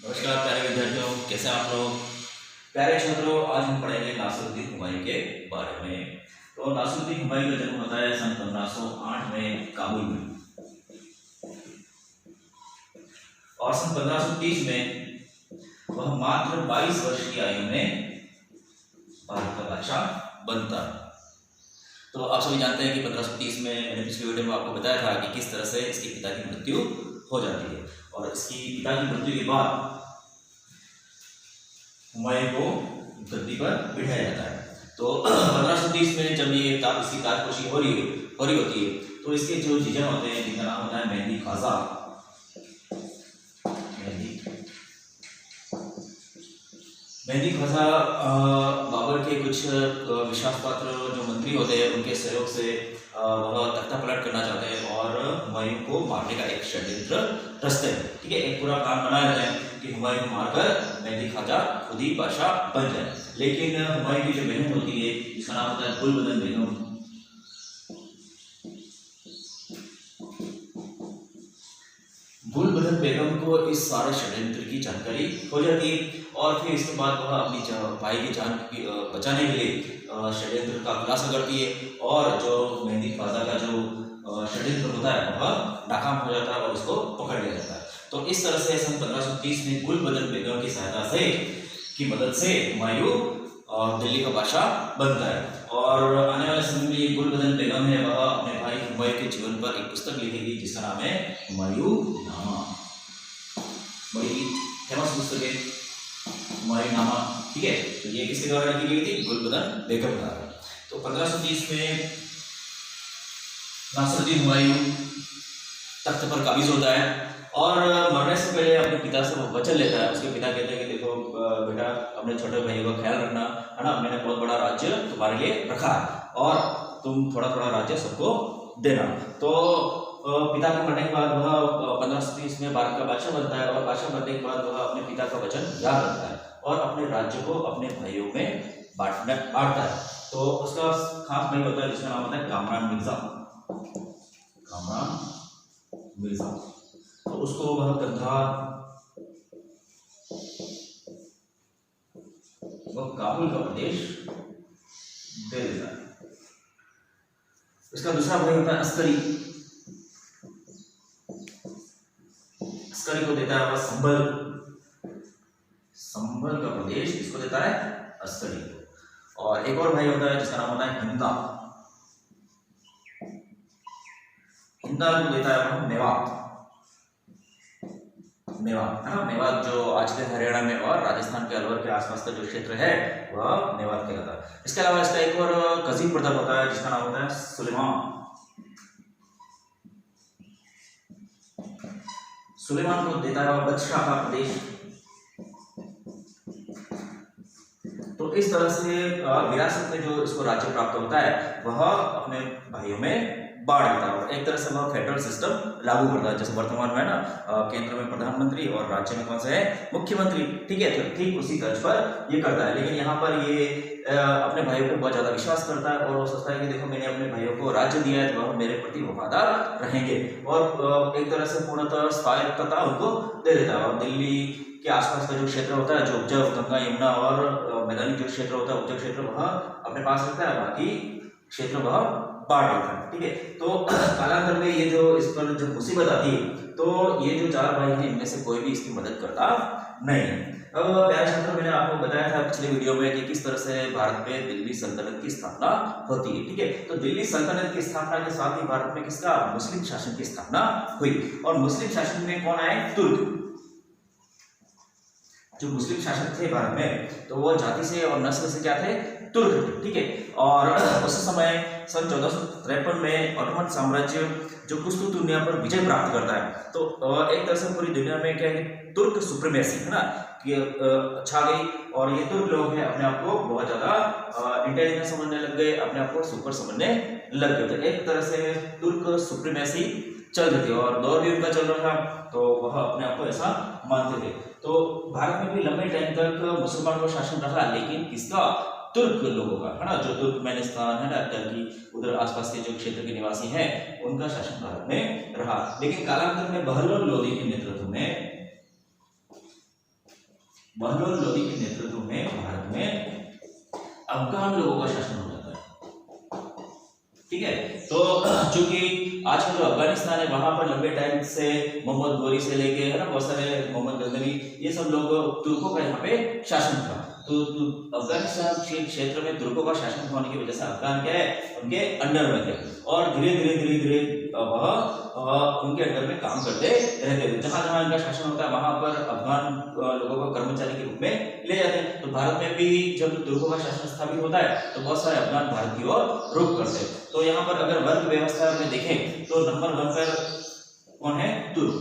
नमस्कार प्यारे विद्यार्थियों, कैसे हैं आप लोग। प्यारे छात्रों, आज हम पढ़ेंगे नासिरुद्दीन हुमायूं के बारे में। तो नासिरुद्दीन हुमायूं का जन्म होता है सन 1508 में काबुल में, और सन 1530 में वह मात्र 22 वर्ष की आयु में भारत का बादशाह बनता है। तो आप सभी जानते हैं कि 1530 में मैंने पिछले वीडियो में आपको बताया था कि किस तरह से इसके पिता की मृत्यु हो जाती है, और इसकी पिता की मृत्यु के बाद हुमायूं को गद्दी पर बिठाया जाता है। तो 1530 में जब ये इसकी ताजपोशी हो रही होती है, तो इसके जो जीजा होते हैं, जिनका नाम होता है मेहदी ख्वाजा। मेहदी ख्वाजा बाबर के कुछ विश्वास पात्र जो मंत्री होते हैं, उनके सहयोग से वह तख्ता पलट करना चाहते हैं और हुमायूं को मारने का एक षड्यंत्र रचते हैं। ठीक है, एक पूरा प्लान बनाया जाए कि हुमायूं को मारकर मेहदी ख्वाजा खुद ही बादशाह बन जाए। लेकिन हुमायूं की जो बहन होती है, जिसका नाम होता है गुलबदन बेगम, गुलबदन बेगम को इस सारे षड्यंत्र की जानकारी हो जाती है, और फिर इसके बाद वह अपनी भाई की जान बचाने के लिए षड्यंत्र का खुलासा करती है, और जो मेहदी ख्वाजा का जो षड्यंत्र होता है वह नाकाम हो जाता है और उसको पकड़ लिया जाता है। तो इस तरह से सन 1530 में गुलबदन बेगम की सहायता से की मदद से हुमायूं दिल्ली का बादशाह बनता है। और आने वाले समय में ये गुलबदन बेगम है, वह अपने भाई हुमायूं के जीवन पर एक पुस्तक लिखेगी जिसका नाम है हुमायूं नामा। बड़ी फेमस पुस्तक है हुमायूं नामा। ठीक है, तो ये किसके द्वारा लिखी गई थी? गुलबदन बेगम द्वारा। तो 1530 में नासिरुद्दीन हुमायूं तख्त पर काबिज होता है, और मरने से पहले अपने पिता से वो वचन लेता है। उसके पिता कहते हैं कि देखो बेटा, अपने छोटे भाइयों का ख्याल रखना, है ना, मैंने बहुत बड़ा राज्य तुम्हारे लिए रखा है और तुम थोड़ा थोड़ा राज्य सबको देना। तो पिता के मरने के बाद वह 1530 में भारत का बादशाह बनता है, और बादशाह बनने के बाद वह अपने पिता का वचन याद रखता है और अपने राज्य को अपने भाइयों में बांटता है। तो उसका खास भाई होता है जिसका नाम होता है कामरान मिर्जा। तो उसको वह काबुल का प्रदेश दे देता है। इसका दूसरा भाई होता है अस्करी। अस्करी को देता है वह संभल का प्रदेश इसको देता है अस्करी को। और एक और भाई होता है जिसका नाम होता है हिंदा। हिंदा को देता है वह मेवात, है ना। मेवात जो आज के हरियाणा में और राजस्थान के अलवर के आसपास का जो क्षेत्र है वह मेवात कहलाता है। इसके अलावा इसका एक और कजीन प्रताप होता है जिसका नाम होता है सुलेमान को देता है वह बदशाह का प्रदेश। तो इस तरह से विरासत में जो इसको राज्य प्राप्त होता है वह अपने भाइयों में बांट देता है, और एक तरह से वह फेडरल सिस्टम लागू करता है। जैसे वर्तमान में है ना, केंद्र में प्रधानमंत्री और राज्य में कौन सा है? मुख्यमंत्री। ठीक है, तो ठीक उसी तर्ज पर ये करता है। लेकिन यहाँ पर ये अपने भाइयों पर बहुत ज्यादा विश्वास करता है, और वो सोचता है कि देखो, मैंने अपने भाइयों को राज्य दिया है तो वह मेरे प्रति वफादार रहेंगे, और एक तरह से पूर्णतः स्वायत्तता उनको दे देता है। और दिल्ली के आसपास का जो क्षेत्र होता है, जो उपजाऊ गंगा यमुना और मैदानी जो क्षेत्र होता है, उपजाऊ क्षेत्र, वह अपने पास रखता है, बाकी क्षेत्र वह बांट देता है। ठीक है, तो कालांतर में ये जो इस पर जब मुसीबत आती है, तो ये जो चार भाई हैं इनमें से कोई भी इसकी मदद करता नहीं है। अब प्यारे छात्रों, मैंने आपको बताया था पिछले वीडियो में कि किस तरह से भारत में दिल्ली सल्तनत की स्थापना होती है। ठीक है, तो दिल्ली सल्तनत की स्थापना के साथ ही भारत में किसका? मुस्लिम शासन की स्थापना हुई। और मुस्लिम शासन में कौन आए? तुर्क। जो मुस्लिम शासक थे भारत में, तो वो जाति से और नस्ल से क्या थे? तुर्क थे। ठीक है, और उस समय सन 1453 में ऑटोमन साम्राज्य जो कुस्तुतुनिया पर विजय प्राप्त करता है, तो एक तरह से पूरी दुनिया में क्या है, तुर्क सुप्रीमेसी, है ना, कि छा गई। और ये तुर्क लोग हैं अपने आप को बहुत ज्यादा इंटेलिजेंट समझने लग गए, अपने आप को सुपर समझने लग गए। तो एक तरह से तुर्क सुप्रीमेसी चल रही थी, और दौर भी उनका चल रहा था, तो वह अपने आप को ऐसा मानते थे। तो भारत में भी लंबे टाइम तक मुसलमान का शासन रहा, लेकिन किसका? तुर्क लोगों का, है ना, जो तुर्कमेनिस्तान है ना, टर्की, उधर आसपास के जो क्षेत्र के निवासी हैं, उनका शासन भारत में रहा। लेकिन कालांतर में बहलोल लोदी के नेतृत्व में बहलोल लोदी के नेतृत्व में भारत में अफगान लोगों का शासन हो जाता है। ठीक है, तो चूंकि आज का जो अफगानिस्तान है वहां पर लंबे टाइम से मोहम्मद गोरी से लेके है ना बहुत सारे मोहम्मद गजनवी ये सब लोग तुर्कों का यहाँ पे शासन था। तो अफगानिस्तान क्षेत्र में तुर्कों का शासन होने की वजह से अफगान क्या है उनके अंडर में थे और धीरे धीरे वह उनके अंडर में काम करते रहते थे। जहां जहां इनका शासन होता है वहां पर अफगान लोगों को कर्मचारी के रूप में ले जाते हैं। तो भारत में भी जब तुर्कों का शासन स्थापित होता है तो बहुत सारे अफगान भारत की ओर रुख करते हैं। तो यहाँ पर अगर वर्ग व्यवस्था में देखें तो नंबर 1 पर कौन है, तुर्क,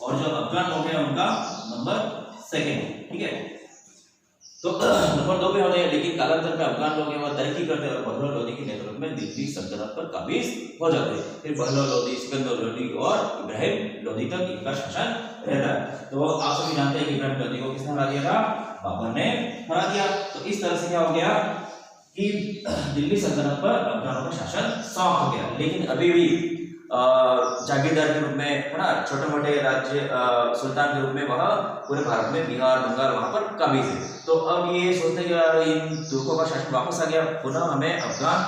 और जो अफगान लोग हैं उनका नंबर 2 ठीक है। तो नंबर 2 पे होते हैं, लेकिन कालांतर में अफगान लोग वह तरक्की करते हैं और बहलोल लोदी के नेतृत्व में दिल्ली सल्तनत पर काबिज हो जाते हैं। फिर बहलोल लोदी, सिकंदर लोदी और इब्राहिम लोदी तक इनका शासन रहता है। तो आप सभी जानते हैं कि इब्राहिम लोदी को किसने हरा दिया था, बाबर ने हरा दिया। तो इस तरह से क्या हो गया कि दिल्ली सल्तनत पर अफगानों का शासन समाप्त हो गया। लेकिन अभी भी जागीरदार के रूप में है ना, छोटे मोटे राज्य सुल्तान के रूप में वह पूरे भारत में बिहार बंगाल वहां पर काबिज है। तो अब ये सोचते हैं यार इन तुर्कों का शासन वापस आ गया, पुनः हमें अफगान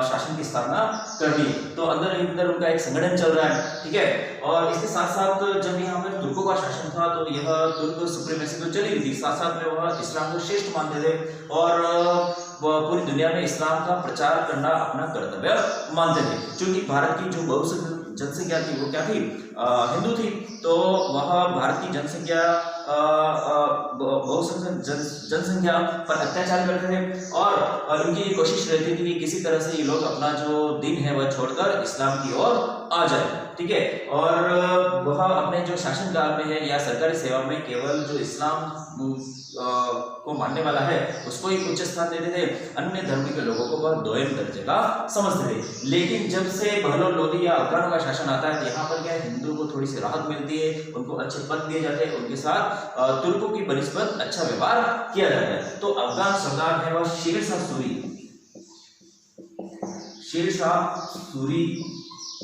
शासन की स्थापना करनी है। तो अंदर उनका एक संगठन चल रहा है, ठीक है। और इसके साथ साथ जब यहाँ पर तुर्कों का शासन था तो यह तुर्क सुप्रीमेसी तो चली थी, साथ साथ में वह इस्लाम को श्रेष्ठ मानते थे और पूरी दुनिया में इस्लाम का प्रचार करना अपना कर्तव्य मानते थे। क्योंकि भारत की जो बहुसंख्यक जनसंख्या थी वो क्या थी, हिंदू थी। तो वह भारत की जनसंख्या बहुसंख्यक जनसंख्या पर अत्याचार करते थे और उनकी ये कोशिश रहती थी कि किसी तरह से ये लोग अपना जो दिन है वह छोड़कर इस्लाम की ओर आ जाए, ठीक है। और वह अपने जो शासनकाल में है या सरकारी सेवा में केवल जो इस्लाम को मानने वाला है उसको ही उच्च स्थान देते थे, अन्य धर्म के लोगों को वह दोयम दर्जे का समझते थे। लेकिन जब से बहलोल लोदी या अफगानों का शासन आता है तो यहाँ पर क्या हिंदुओं को थोड़ी सी राहत मिलती है, उनको अच्छे पद दिए जाते हैं, उनके साथ तुर्कों की बनिस्बत अच्छा व्यवहार किया जाता है। तो अफगान सरदार है वह शेर शाह सूरी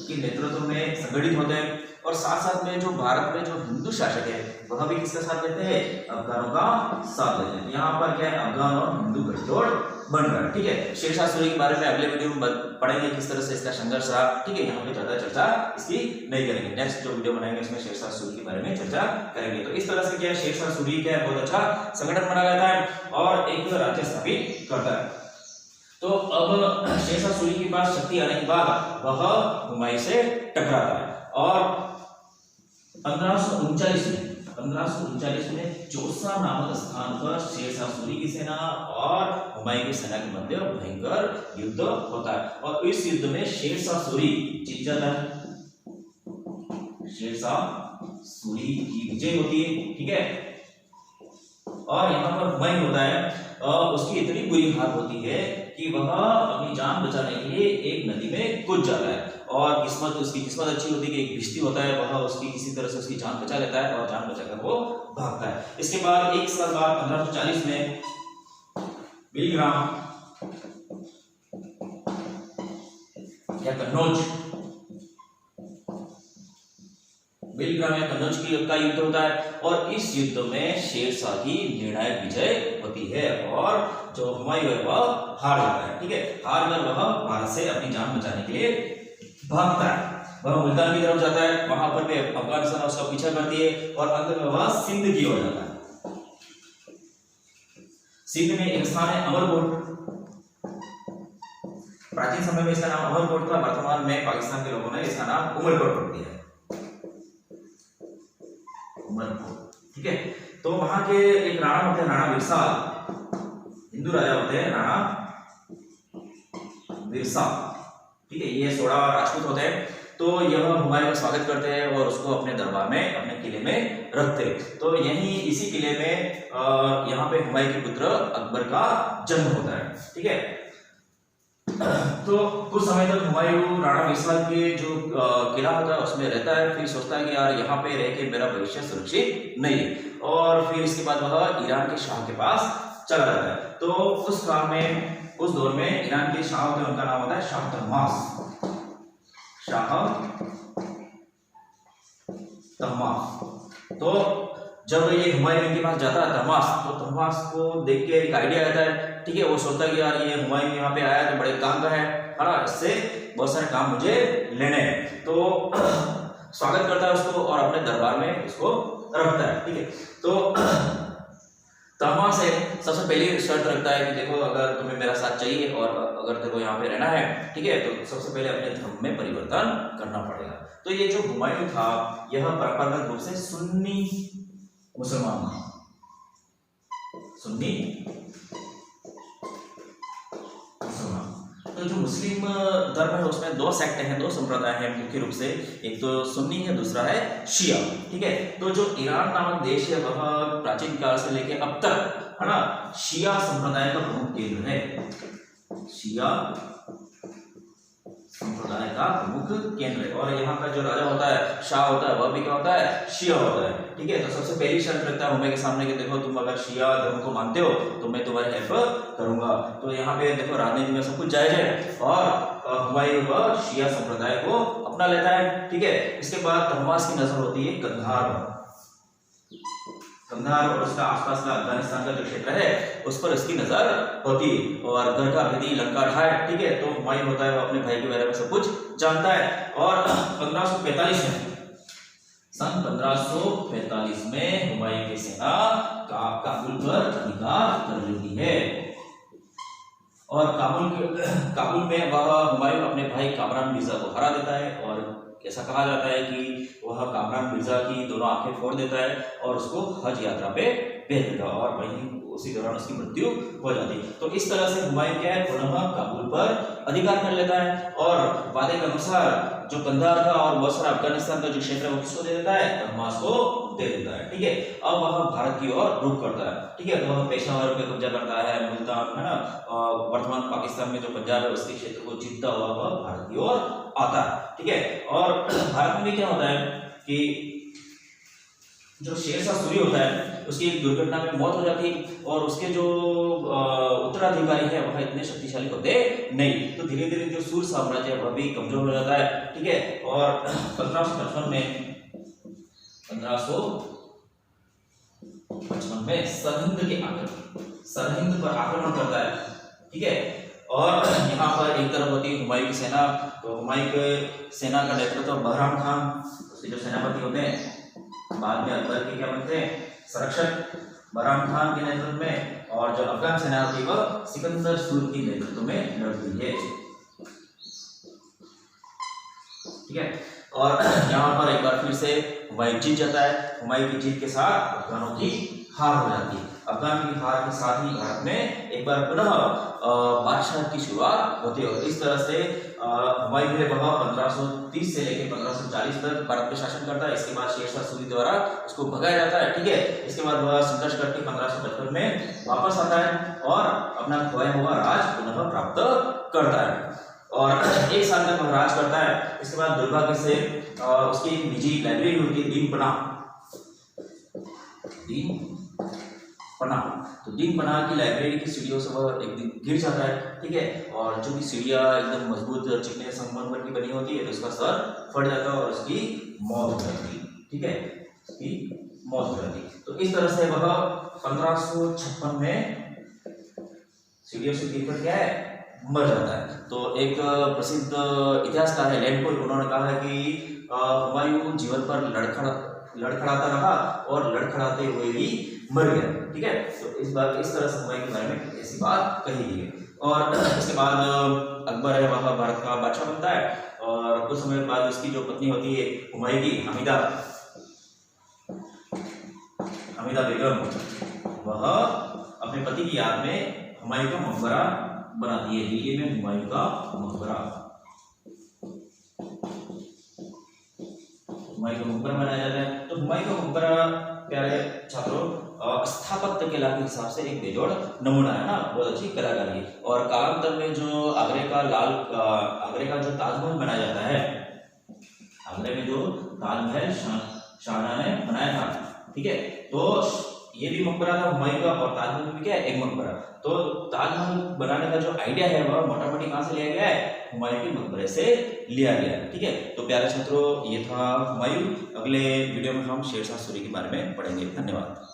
के नेतृत्व में संगठित होते हैं और साथ साथ में जो भारत में जो हिंदू शासक है वह भी किसका साथ देते हैं, अफगानों का साथ देते हैं। यहाँ पर क्या है, अफगान और हिंदू गठजोड़ बन रहा है, ठीक है। शेर शाह सूरी के बारे में अगले वीडियो में पढ़ेंगे किस तरह से इसका संघर्ष रहा, ठीक है। यहाँ पे ज्यादा चर्चा इसकी नहीं करेंगे, नेक्स्ट जो वीडियो बनाएंगे उसमें शेर शाह सूरी के बारे में चर्चा करेंगे। तो इस तरह से क्या है, शेर शाह सूरी क्या है, बहुत अच्छा संगठन बना रहता है और एक राज्य स्थापित करता है। तो अब शेर शाह सूरी के पास शक्ति आने के बाद वह हुमायूं से टकराता है और 1539 में चौसा नामक स्थान पर शेर शाह सूरी की सेना और हुमायूं की सेना के मध्य भयंकर युद्ध होता है और इस युद्ध में शेर शाह सूरी जीत जाता है, शेर शाह सूरी की विजय होती है, ठीक है। और यहाँ पर हुमायूं होता है उसकी इतनी बुरी हालत होती है कि वह अपनी जान बचाने के लिए एक नदी में कूद जाता है और उसकी किस्मत अच्छी होती है कि एक भिश्ती होता है वह उसकी किसी तरह से उसकी जान बचा लेता है और जान बचाकर वो भागता है। इसके बाद एक साल बाद 1540 में बिलग्राम या कन्नौज का युद्ध होता है और इस युद्ध में शेर शाह की निर्णायक विजय होती है और जो हुमायूं है वह हार जाता है, ठीक है। हार कर वह भारत से अपनी जान बचाने के लिए भागता है, वह मुल्तान की तरफ जाता है, वहां पर भी अफगानिस्तान उसका पीछा करती है और अंत में वह सिंध की ओर जाता है। सिंध में एक स्थान है अमरकोट, प्राचीन समय में इसका नाम अमरकोट था, वर्तमान में पाकिस्तान के लोगों ने इसका नाम उमरकोट रख दिया है, ठीक है। तो वहां के एक राणा होते हैं, राणा विरसाल, हिंदू राजा होते हैं राणा विरसाल, ठीक है। ये 16 राजपूत होते हैं। तो यह हुमायूं का स्वागत करते हैं और उसको अपने दरबार में अपने किले में रखते हैं। तो यही इसी किले में यहाँ पे हुमायूं के पुत्र अकबर का जन्म होता है, ठीक है। तो कुछ समय तक हुमायूं राणा विरसाल के जो किला होता है उसमें रहता है, फिर सोचता है कि यार यहाँ पे रह के मेरा भविष्य सुरक्षित नहीं है और फिर इसके बाद वह ईरान के शाह के पास चला जाता है। तो उस दौर में ईरान के शाह होते हैं, उनका नाम होता है शाह तहमास। तो जब ये हुमायूं के पास जाता है तहमास, तो तहमास को देख के एक आइडिया आता है, ठीक है। वो सोचता है कि यार ये हुमायूं यहाँ पे आया तो बड़े काम का है ना, इससे बहुत सारे काम मुझे लेने हैं। तो स्वागत करता है उसको और अपने दरबार में उसको रखता है, ठीक है। तो तहमास है सबसे पहली शर्त रखता है कि देखो अगर तुम्हें मेरा साथ चाहिए और अगर देखो यहाँ पे रहना है, ठीक है, तो सबसे पहले अपने धर्म में परिवर्तन करना पड़ेगा। तो ये जो हुमायूं था यह परंपरागत रूप से सुन्नी मुसलमान था, सुन्नी मुसलमान। तो जो मुस्लिम धर्म है उसमें दो सेक्ट हैं, दो संप्रदाय हैं मुख्य रूप से, एक तो सुन्नी है, दूसरा है शिया, ठीक है। तो जो ईरान नामक देश है वह प्राचीन काल से लेके अब तक, है ना, शिया संप्रदाय का प्रमुख केंद्र है, शिया संप्रदाय का प्रमुख केंद्र है। और यहाँ का जो राजा होता है, शाह होता है, वह भी क्या होता है, शिया होता है, ठीक है। तो सबसे पहली शर्त रखता है हुमायूं के सामने कि देखो तुम अगर शिया धर्म को मानते हो तो मैं तुम्हारी हेल्प करूंगा। तो यहाँ पे देखो राजनीति में सब कुछ जायज है और हुमायूं वह शिया संप्रदाय को अपना लेता है, ठीक है। इसके बाद तहमास की नजर होती है कंधार पर, कंधार और उसका आसपास का अफगानिस्तान का जो क्षेत्र है उस पर इसकी नजर होती है। और घर का भेदी लंका ढाए, ठीक है। तो हुमायूं होता है वो अपने भाई के बारे में सब कुछ जानता है और 1545 में, सन 1545 में हुमायूं की सेना काबुल पर अधिकार कर लेती है और काबुल में वह हुमायूं अपने भाई कामरान मिर्जा को हरा देता है। और ऐसा कहा जाता है कि वह कामरान मिर्जा की दोनों आंखें फोड़ देता है और उसको हज यात्रा पे भेज देता है और वहीं उसी दौरान उसकी मृत्यु हो जाती है। तो इस तरह से हुमायूं क्या है, पुनः काबुल पर अधिकार कर लेता है और वादे के अनुसार जो कंधार का और बहुत सारा अफगानिस्तान का जो क्षेत्र है वो किसको दे देता है, तहमास को दे देता है, ठीक है। अब वह भारत की ओर रुख करता है, ठीक है। तो वह पेशावर पे कब्जा करता है, मुल्तान, है ना, वर्तमान पाकिस्तान में जो पंजाब है उसके क्षेत्र को जीतता हुआ वह भारत की ओर आता है, ठीक है। और भारत में भी क्या होता है कि जो शेरशाह सूरी होता है उसकी एक दुर्घटना में मौत हो जाती है और उसके जो उत्तराधिकारी है वह इतने शक्तिशाली होते नहीं। तो धीरे धीरे जो सूर साम्राज्य है वह भी कमजोर हो जाता है, ठीक है। और 1555 में सरहिंद पर आक्रमण करता है, ठीक है। और यहाँ पर एक तरफ होती है हुमायूं की सेना, तो हुमायूं के सेना का नेतृत्व बहराम खान, उसके जो सेनापति होते हैं बाद में अकबर के क्या बनते हैं, संरक्षक, बहराम खान के नेतृत्व में। और जो अफगान सेना थी वह सिकंदर सूर के नेतृत्व में लड़ती है, ठीक है। और यहाँ पर एक बार फिर से हुमायूं जीत जाता है। हुमायूं की जीत के साथ अफगानों की हार हो जाती है। अफगान की हार के साथ ही भारत में एक बार पुनः बादशाह की शुरुआत होती है। और इस तरह से हुमायूं है वह 1530 से लेकर 1540 तक भारत पे शासन करता है। इसके बाद शेरशाह सूरी द्वारा उसको भगाया जाता है, ठीक है। इसके बाद वह संघर्ष करके 1555 में वापस आता है और अपना खोया हुआ राज पुनः प्राप्त करता है और एक साल तक वह राज करता है। इसके बाद दुर्भाग्य से उसकी निजी लाइब्रेरी होती है दीन पनाह, तो दीन पनाह की लाइब्रेरी की सीढ़ियों से वह एक दिन गिर जाता है, ठीक है। और जो भी सीढ़ियाँ एकदम मजबूत चिकने संगमरमर की बनी होती है तो उसका सर फट जाता है और उसकी मौत हो जाती है, ठीक है, उसकी मौत हो जाती है। तो इस तरह से वह 1556 में सीढ़ियों से गिरकर क्या है, मर जाता है। तो एक प्रसिद्ध इतिहासकार है लैंडपोल, उन्होंने कहा है कि हुमायूं जीवन पर लड़खड़ाता रहा और लड़खड़ाते हुए ही मर गया, ठीक है। तो इस तरह से हुमायूं के बारे में ऐसी बात कही गई है। और इसके बाद अकबर है वह भारत का बादशाह बनता है और कुछ समय बाद उसकी जो पत्नी होती है हुमायूं की, हमीदा बेगम, वह अपने पति की याद में हुमायूं का मकबरा बनाती है। दिल्ली में हुमायूं का मकबरा, हुमायूं का मकबरा बनाया जाता है। तो हुमायूं का मकबरा प्यारे छात्रों स्थापत्य कला के हिसाब से एक बेजोड़ नमूना है ना, बहुत अच्छी कलाकारी। और कालांतर में जो आगरे का जो ताजमहल बनाया जाता है, आगरे में जो ताजमहल शाहजहां ने बनाया था, ठीक है। तो ये भी मकबरा था हुमायूं का, और ताजमहल में भी क्या है, एक मकबरा। तो ताजमहल बनाने का जो आइडिया है वह मोटा मोटी कहाँ से लिया गया है, हुमायूं के मकबरे से लिया गया है। ठीक है, तो प्यारे छात्रों ये था हुमायूं। अगले वीडियो में हम शेरशाह सूरी के बारे में पढ़ेंगे। धन्यवाद।